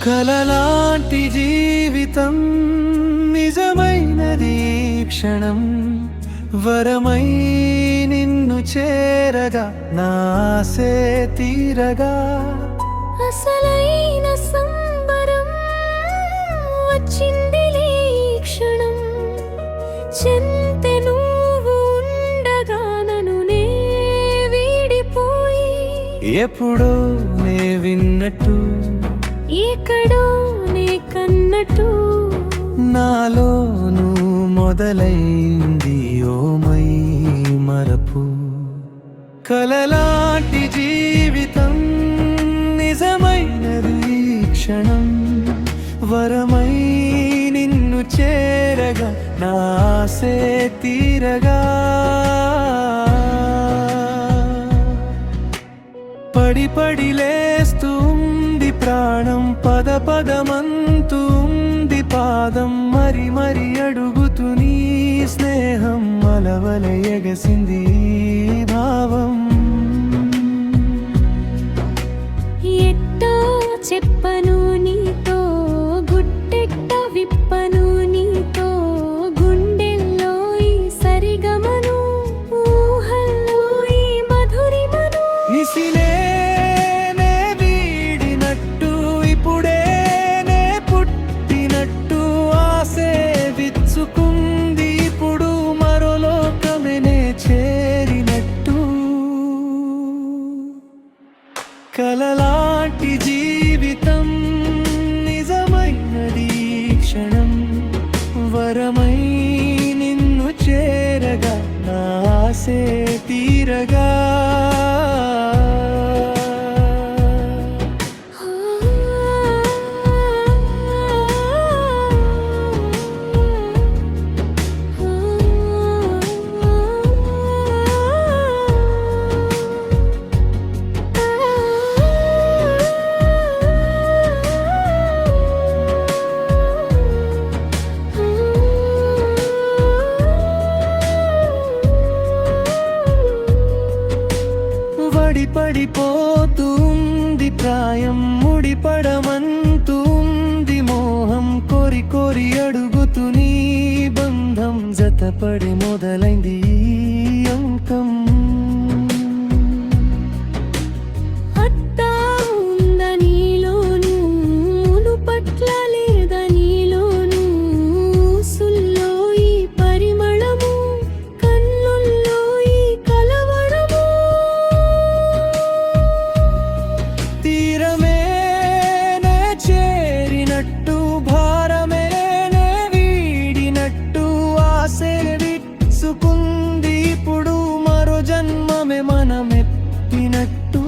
కలలాంటి జీవితం నిజమైనది క్షణం వరమై నిన్ను చేరగా నాసే తీరగా అసలైన సంబరం వచ్చిందిలే క్షణం చెంతె నువ్వు ఉండగా నన్ను నే వీడిపోయి ఎప్పుడో నే విన్నట్టు ఎక్కడో నే కన్నట్టు నాలోను మొదలైంది ఓమై మరపు కలలాంటి జీవితం నిజమైనది క్షణం వరమై నిన్ను చేరగా నాసే తీరగా పడి పడి లేస్తుంది ప్రాణం పద పదమంతుంది పాదం మరి మరి అడుగుతూ నీ స్నేహం అలవల ఎగసింది భావం ఎట్టో చెప్పను నీతో గుట్టెట్ట విప్పను నీతో గుండెల్లో ఈ సరిగమను ఊహల్లో ఈ మధురిమను నిసినే వీడినట్టు ఇప్పుడే నే పుట్టినట్టు ఆసే విచ్చుకుంది ఇప్పుడు మరో లోకమే చేరినట్టు కలలాంటి జీవితం నిజమైనది క్షణం వరమై నిన్ను చేరగా నాసే తీరగా పడిపోతుంది ప్రాయం ముడిపడమంటుంది మోహం కోరి కోరి అడుగుతూ నీ బంధం జతపడి మొదలైంది అంకం అట్టా ఉంద నీలోను మునుపట్ల లేద నీలోను సుల్లో ఈ పరిమళము కన్నుల్లో ఈ కలవరము తీరమే నే చేరినట్టు భారమే నే వీడినట్టు ఆసే విచ్చుకుంది ఇప్పుడు మరో జన్మమే మనమెత్తినట్టు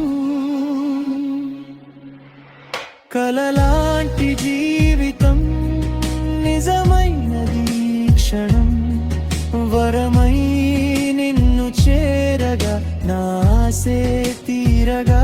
కలలాంటి జీవితం నిజమైనది క్షణం వరమై నిన్ను చేరగా నాసే తీరగా